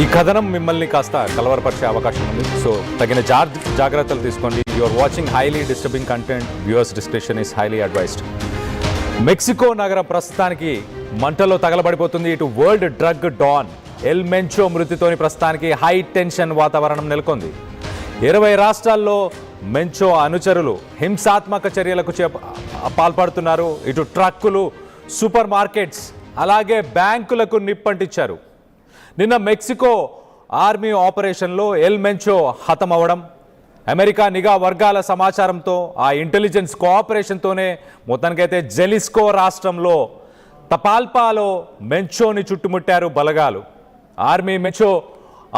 ఈ కథనం మిమ్మల్ని కాస్త కలవరపరిచే అవకాశం ఉంది. సో తగిన జాగ్రత్తలు తీసుకోండి. You are watching highly disturbing content. Viewers description is highly advised. Mexico నగరం ప్రస్తుతానికి మంటల్లో తగలబడిపోతుంది. ఇటు world drug don El Mencho మృతితోని ప్రస్తుతానికి హై టెన్షన్ వాతావరణం నెలకొంది. 20 రాష్ట్రాల్లో మెంచో అనుచరులు హింసాత్మక చర్యలకు పాల్పడుతున్నారు. ఇటు ట్రక్కులు, సూపర్ మార్కెట్స్, అలాగే బ్యాంకులకు నిప్పంటించారు. నిన్న మెక్సికో ఆర్మీ ఆపరేషన్లో ఎల్ మెంచో హతమవడం, అమెరికా నిఘా వర్గాల సమాచారంతో, ఆ ఇంటెలిజెన్స్ కోఆపరేషన్తోనే మొత్తానికైతే జెలిస్కో రాష్ట్రంలో తపాల్పాలో మెంచోని చుట్టుముట్టారు బలగాలు. ఆర్మీ మెంచో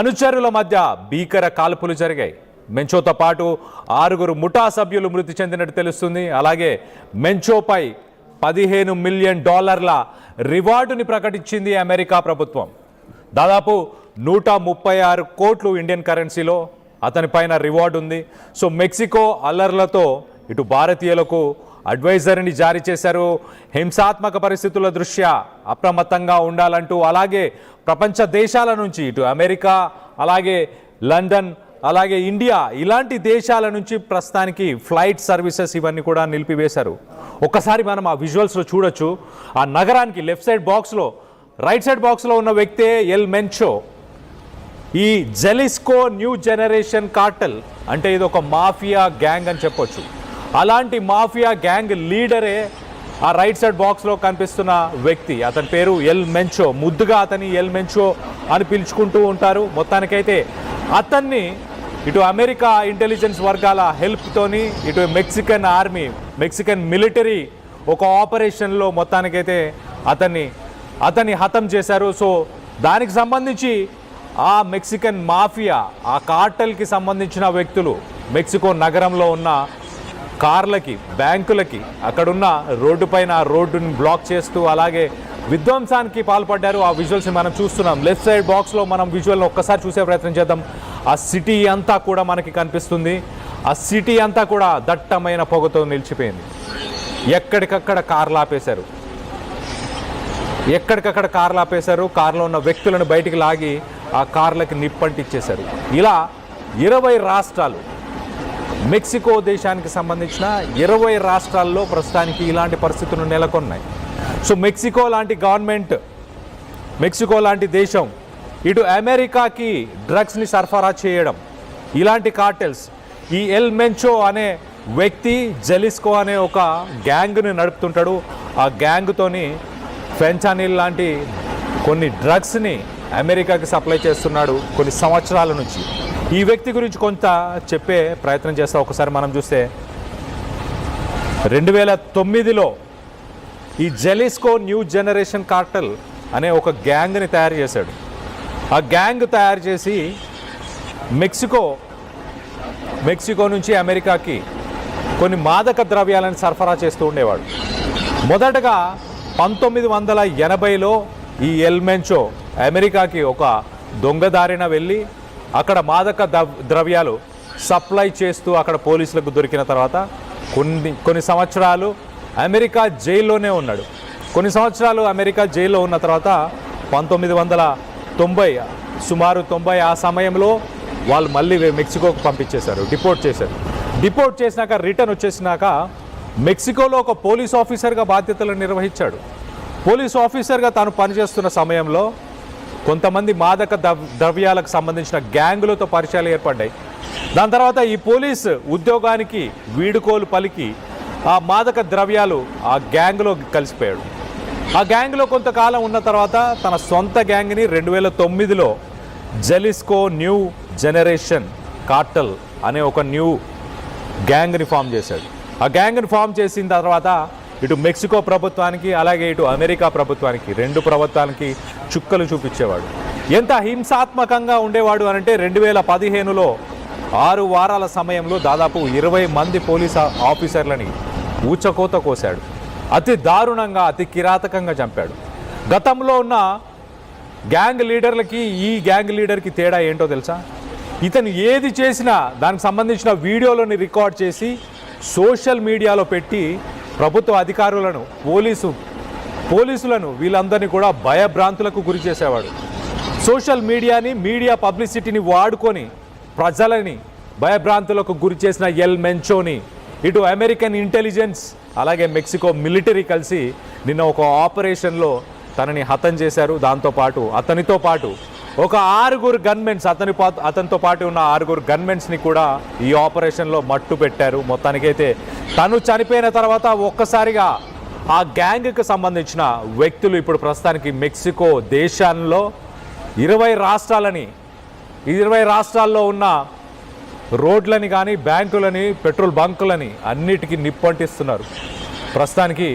అనుచరుల మధ్య భీకర కాల్పులు జరిగాయి. మెంచోతో పాటు 6 ముఠా సభ్యులు మృతి చెందినట్టు తెలుస్తుంది. అలాగే మెంచోపై $15 మిలియన్ రివార్డుని ప్రకటించింది అమెరికా ప్రభుత్వం. దాదాపు 136 కోట్లు ఇండియన్ కరెన్సీలో అతనిపైన రివార్డు ఉంది. సో మెక్సికో అల్లర్లతో ఇటు భారతీయులకు అడ్వైజరీని జారీ చేశారు. హింసాత్మక పరిస్థితుల దృష్ట్యా అప్రమత్తంగా ఉండాలంటూ, అలాగే ప్రపంచ దేశాల నుంచి ఇటు అమెరికా, అలాగే లండన్, అలాగే ఇండియా ఇలాంటి దేశాల నుంచి ప్రస్తుతానికి ఫ్లైట్ సర్వీసెస్ ఇవన్నీ కూడా నిలిపివేశారు. ఒక్కసారి మనం ఆ విజువల్స్లో చూడొచ్చు. ఆ నగరానికి లెఫ్ట్ సైడ్ బాక్స్లో, రైట్ సైడ్ బాక్స్లో ఉన్న వ్యక్తే ఎల్ మెంచో. ఈ జెలిస్కో న్యూ జనరేషన్ కార్టెల్ అంటే ఇది ఒక మాఫియా గ్యాంగ్ అని చెప్పొచ్చు. అలాంటి మాఫియా గ్యాంగ్ లీడరే ఆ రైట్ సైడ్ బాక్స్లో కనిపిస్తున్న వ్యక్తి. అతని పేరు ఎల్ మెంచో. ముద్దుగా అతని ఎల్ మెంచో అని పిలుచుకుంటూ ఉంటారు. మొత్తానికైతే అతన్ని ఇటు అమెరికా ఇంటెలిజెన్స్ వర్గాల హెల్ప్తోని, ఇటు మెక్సికన్ ఆర్మీ, మెక్సికన్ మిలిటరీ ఒక ఆపరేషన్లో మొత్తానికైతే అతన్ని హతం చేశారు. సో దానికి సంబంధించి ఆ మెక్సికన్ మాఫియా, ఆ కార్టెల్కి సంబంధించిన వ్యక్తులు మెక్సికో నగరంలో ఉన్న కార్లకి, బ్యాంకులకి, అక్కడున్న రోడ్డు పైన రోడ్డుని బ్లాక్ చేస్తూ అలాగే విధ్వంసానికి పాల్పడ్డారు. ఆ విజువల్స్ని మనం చూస్తున్నాం. లెఫ్ట్ సైడ్ బాక్స్లో మనం విజువల్ని ఒక్కసారి చూసే ప్రయత్నం చేద్దాం. ఆ సిటీ అంతా కూడా మనకి కనిపిస్తుంది. ఆ సిటీ అంతా కూడా దట్టమైన పొగతో నిలిచిపోయింది. ఎక్కడికక్కడ కార్లు ఆపేశారు. కార్లో ఉన్న వ్యక్తులను బయటికి లాగి ఆ కార్లకి నిప్పంటిచ్చేశారు. ఇలా 20 రాష్ట్రాలు, మెక్సికో దేశానికి సంబంధించిన 20 రాష్ట్రాల్లో ప్రస్తుతానికి ఇలాంటి పరిస్థితులు నెలకొన్నాయి. సో మెక్సికో లాంటి గవర్నమెంట్, మెక్సికో లాంటి దేశం ఇటు అమెరికాకి డ్రగ్స్ని సరఫరా చేయడం, ఇలాంటి కార్టెల్స్, ఈ ఎల్ మెంచో అనే వ్యక్తి జెలిస్కో అనే ఒక గ్యాంగ్ని నడుపుతుంటాడు. ఆ గ్యాంగ్తోని ఫెంటానిల్ లాంటి కొన్ని డ్రగ్స్ని అమెరికాకి సప్లై చేస్తున్నాడు కొన్ని సంవత్సరాల నుంచి. ఈ వ్యక్తి గురించి కొంత చెప్పే ప్రయత్నం చేస్తాం. ఒకసారి మనం చూస్తే 2009లో ఈ జెలిస్కో న్యూ జనరేషన్ కార్టెల్ అనే ఒక గ్యాంగ్ని తయారు చేశాడు. ఆ గ్యాంగ్ తయారు చేసి మెక్సికో నుంచి అమెరికాకి కొన్ని మాదక ద్రవ్యాలను సరఫరా చేస్తూ ఉండేవాడు. మొదటగా 1980లో ఈ ఎల్ మెంచో అమెరికాకి ఒక దొంగదారిన వెళ్ళి అక్కడ మాదక ద్రవ్యాలు సప్లై చేస్తూ అక్కడ పోలీసులకు దొరికిన తర్వాత కొన్ని సంవత్సరాలు అమెరికా జైల్లోనే ఉన్నాడు. కొన్ని సంవత్సరాలు అమెరికా జైల్లో ఉన్న తర్వాత 1990 సుమారు 90 ఆ సమయంలో వాళ్ళు మళ్ళీ మెక్సికోకు పంపించేశారు, డిపోర్ట్ చేసినాక రిటర్న్ వచ్చేసినాక మెక్సికోలో ఒక పోలీస్ ఆఫీసర్గా బాధ్యతలు నిర్వహించాడు. పోలీస్ ఆఫీసర్గా తాను పనిచేస్తున్న సమయంలో కొంతమంది మాదక ద్రవ్యాలకు సంబంధించిన గ్యాంగులతో పరిచయాలు ఏర్పడ్డాయి. దాని తర్వాత ఈ పోలీస్ ఉద్యోగానికి వీడుకోలు పలికి ఆ మాదక ద్రవ్యాలు ఆ గ్యాంగ్లో కలిసిపోయాడు. ఆ గ్యాంగ్లో కొంతకాలం ఉన్న తర్వాత తన సొంత గ్యాంగ్ని 2009లో జెలిస్కో న్యూ జనరేషన్ కార్టెల్ అనే ఒక న్యూ గ్యాంగ్ని ఫామ్ చేశాడు. ఆ గ్యాంగ్ని ఫామ్ చేసిన తర్వాత ఇటు మెక్సికో ప్రభుత్వానికి అలాగే ఇటు అమెరికా ప్రభుత్వానికి, 2 ప్రభుత్వానికి చుక్కలు చూపించేవాడు. ఎంత హింసాత్మకంగా ఉండేవాడు అనంటే 2015లో 6 వారాల సమయంలో దాదాపు 20 మంది పోలీస్ ఆఫీసర్లని ఊచకోత కోశాడు. అతి దారుణంగా, అతి కిరాతకంగా చంపాడు. గతంలో ఉన్న గ్యాంగ్ లీడర్లకి ఈ గ్యాంగ్ లీడర్కి తేడా ఏంటో తెలుసా? ఇతను ఏది చేసినా దానికి సంబంధించిన వీడియోలని రికార్డ్ చేసి సోషల్ మీడియాలో పెట్టి ప్రభుత్వ అధికారులను, పోలీసులను వీళ్ళందరినీ కూడా భయభ్రాంతులకు గురి చేసేవాడు. సోషల్ మీడియాని, మీడియా పబ్లిసిటీని వాడుకొని ప్రజలని భయభ్రాంతులకు గురి చేసిన ఎల్ మెంచోని ఇటు అమెరికన్ ఇంటెలిజెన్స్ అలాగే మెక్సికో మిలిటరీ కలిసి నిన్న ఒక ఆపరేషన్లో తనని హతం చేశారు. దాంతోపాటు అతనితో పాటు ఒక 6 గన్మెన్స్ అతనితో పాటు ఉన్న 6 గన్మెన్స్ని కూడా ఈ ఆపరేషన్లో మట్టు పెట్టారు. మొత్తానికైతే తను చనిపోయిన తర్వాత ఒక్కసారిగా ఆ గ్యాంగ్కి సంబంధించిన వ్యక్తులు ఇప్పుడు ప్రస్తుతానికి మెక్సికో దేశంలో 20 రాష్ట్రాల్లో ఉన్న రోడ్లని కానీ బ్యాంకులని పెట్రోల్ బంకులని అన్నిటికీ నిప్పంటిస్తున్నారు. ప్రస్తుతానికి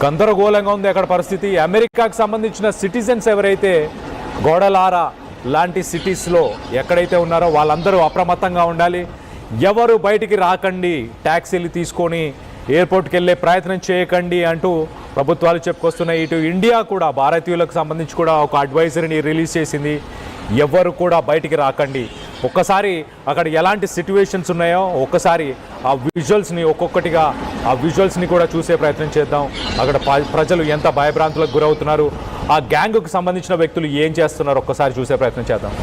గందరగోళంగా ఉంది అక్కడ పరిస్థితి. అమెరికాకు సంబంధించిన సిటిజన్స్ ఎవరైతే గోడలారా లాంటి సిటీస్లో ఎక్కడైతే ఉన్నారో వాళ్ళందరూ అప్రమత్తంగా ఉండాలి. ఎవరు బయటికి రాకండి, ట్యాక్సీలు తీసుకొని ఎయిర్పోర్ట్కి వెళ్ళే ప్రయత్నం చేయకండి అంటూ ప్రభుత్వాలు చెప్పుకొస్తున్నాయి. ఇటు ఇండియా కూడా భారతీయులకు సంబంధించి కూడా ఒక అడ్వైజరీని రిలీజ్ చేసింది. ఎవరు కూడా బయటికి రాకండి. ఒక్కసారి అక్కడ ఎలాంటి సిట్యువేషన్స్ ఉన్నాయో ఒక్కసారి ఆ విజువల్స్ని ఒక్కొక్కటిగా ఆ విజువల్స్ని కూడా చూసే ప్రయత్నం చేద్దాం. అక్కడ ప్రజలు ఎంత భయభ్రాంతులకు గురవుతున్నారు, ఆ గ్యాంగ్కు సంబంధించిన వ్యక్తులు ఏం చేస్తున్నారు ఒక్కసారి చూసే ప్రయత్నం చేద్దాం.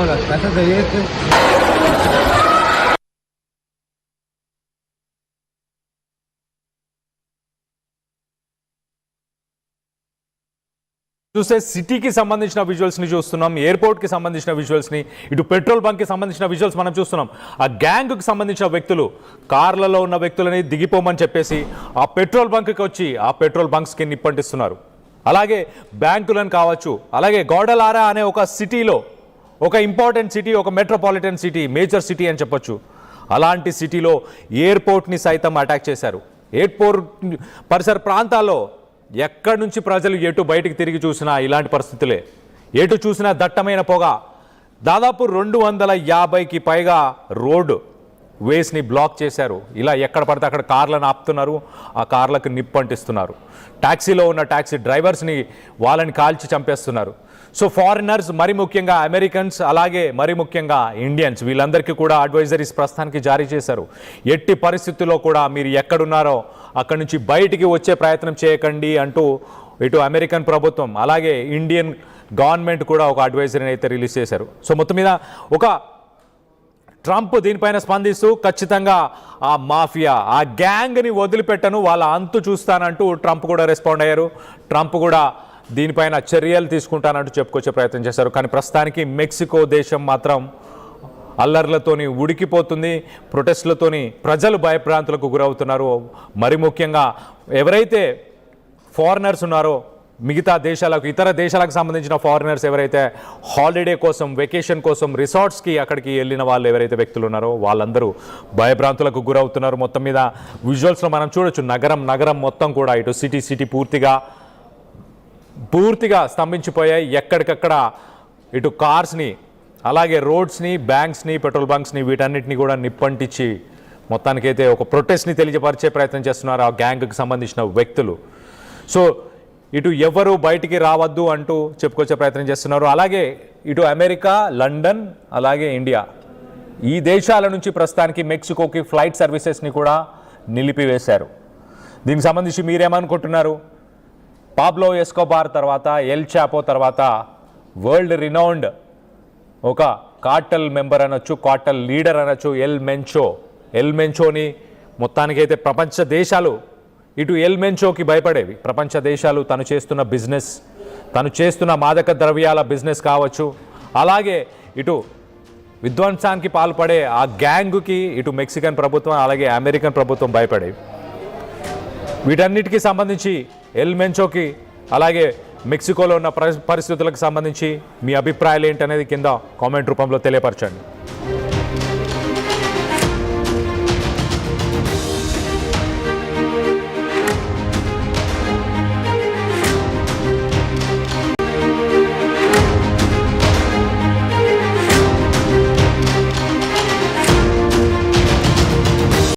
Las casas de este. చూస్తే సిటీకి సంబంధించిన విజువల్స్ని చూస్తున్నాం, ఎయిర్పోర్ట్కి సంబంధించిన విజువల్స్ని, ఇటు పెట్రోల్ బంక్కి సంబంధించిన విజువల్స్ మనం చూస్తున్నాం. ఆ గ్యాంగ్కి సంబంధించిన వ్యక్తులు కార్లలో ఉన్న వ్యక్తులని దిగిపోమని చెప్పేసి ఆ పెట్రోల్ బంక్కి వచ్చి ఆ పెట్రోల్ బంక్స్కి నిప్పంటిస్తున్నారు. అలాగే బ్యాంకులను కావచ్చు, అలాగే గోడలారా అనే ఒక సిటీలో, ఒక ఇంపార్టెంట్ సిటీ, ఒక మెట్రోపాలిటన్ సిటీ, మేజర్ సిటీ అని చెప్పొచ్చు, అలాంటి సిటీలో ఎయిర్పోర్ట్ని సైతం అటాక్ చేశారు. ఎయిర్పోర్ట్ పరిసర ప్రాంతాల్లో ఎక్కడి నుంచి ప్రజలు ఎటు బయటికి తిరిగి చూసినా ఇలాంటి పరిస్థితులే. ఎటు చూసినా దట్టమైన పొగ. దాదాపు 250కి పైగా రోడ్డు వేస్ని బ్లాక్ చేశారు. ఇలా ఎక్కడ పడితే అక్కడ కార్లను ఆపుతున్నారు, ఆ కార్లకు నిప్పంటిస్తున్నారు. ట్యాక్సీలో ఉన్న ట్యాక్సీ డ్రైవర్స్ని వాళ్ళని కాల్చి చంపేస్తున్నారు. సో ఫారినర్స్, మరి ముఖ్యంగా అమెరికన్స్, అలాగే మరి ముఖ్యంగా ఇండియన్స్, వీళ్ళందరికీ కూడా అడ్వైజరీస్ ప్రస్తుతానికి జారీ చేశారు. ఎట్టి పరిస్థితుల్లో కూడా మీరు ఎక్కడున్నారో అక్కడి నుంచి బయటికి వచ్చే ప్రయత్నం చేయకండి అంటూ ఇటు అమెరికన్ ప్రభుత్వం అలాగే ఇండియన్ గవర్నమెంట్ కూడా ఒక అడ్వైజరీని అయితే రిలీజ్ చేశారు. సో మొత్తం మీద ఒక ట్రంప్ దీనిపైన స్పందిస్తూ ఖచ్చితంగా ఆ మాఫియా, ఆ గ్యాంగ్ని వదిలిపెట్టను, వాళ్ళ అంతు చూస్తానంటూ ట్రంప్ కూడా రెస్పాండ్ అయ్యారు. ట్రంప్ కూడా దీనిపైన చర్యలు తీసుకుంటానంటూ చెప్పుకొచ్చే ప్రయత్నం చేశారు. కానీ ప్రస్తుతానికి మెక్సికో దేశం మాత్రం అల్లర్లతోని ఉడికిపోతుంది. ప్రొటెస్ట్లతోని ప్రజలు భయభ్రాంతులకు గురవుతున్నారు. మరి ముఖ్యంగా ఎవరైతే ఫారినర్స్ ఉన్నారో, మిగతా దేశాలకు, ఇతర దేశాలకు సంబంధించిన ఫారినర్స్ ఎవరైతే హాలిడే కోసం, వెకేషన్ కోసం రిసార్ట్స్కి అక్కడికి వెళ్ళిన వాళ్ళు ఎవరైతే వ్యక్తులు ఉన్నారో వాళ్ళందరూ భయభ్రాంతులకు గురవుతున్నారు. మొత్తం మీద విజువల్స్లో మనం చూడొచ్చు, నగరం మొత్తం కూడా ఇటు సిటీ పూర్తిగా స్తంభించిపోయాయి. ఎక్కడికక్కడ ఇటు కార్స్ని, అలాగే రోడ్స్ని, బ్యాంక్స్ని, పెట్రోల్ బంక్స్ని, వీటన్నిటిని కూడా నిప్పంటించి మొత్తానికైతే ఒక ప్రొటెస్ట్ని తెలియపరిచే ప్రయత్నం చేస్తున్నారు ఆ గ్యాంగ్కి సంబంధించిన వ్యక్తులు. సో ఇటు ఎవరు బయటికి రావద్దు అంటూ చెప్పుకొచ్చే ప్రయత్నం చేస్తున్నారు. అలాగే ఇటు అమెరికా, లండన్, అలాగే ఇండియా, ఈ దేశాల నుంచి ప్రస్తుతానికి మెక్సికోకి ఫ్లైట్ సర్వీసెస్ని కూడా నిలిపివేశారు. దీనికి సంబంధించి మీరేమనుకుంటున్నారు? పాబ్లో ఎస్కోబార్ తర్వాత, ఎల్ చాపో తర్వాత వరల్డ్ రినౌండ్ ఒక కార్టల్ మెంబర్ అనొచ్చు, కార్టల్ లీడర్ అనొచ్చు ఎల్ మెంచోని మొత్తానికైతే ప్రపంచ దేశాలు ఇటు ఎల్ మెంచోకి భయపడేవి. ప్రపంచ దేశాలు తను చేస్తున్న బిజినెస్, తను చేస్తున్న మాదక ద్రవ్యాల బిజినెస్ కావచ్చు, అలాగే ఇటు విధ్వంసానికి పాల్పడే ఆ గ్యాంగుకి ఇటు మెక్సికన్ ప్రభుత్వం అలాగే అమెరికన్ ప్రభుత్వం భయపడేవి. వీటన్నిటికీ సంబంధించి ఎల్ మెంచోకి అలాగే మెక్సికోలో ఉన్న పరిస్థితులకు సంబంధించి మీ అభిప్రాయాలు ఏంటనేది కింద కామెంట్ రూపంలో తెలియపరచండి.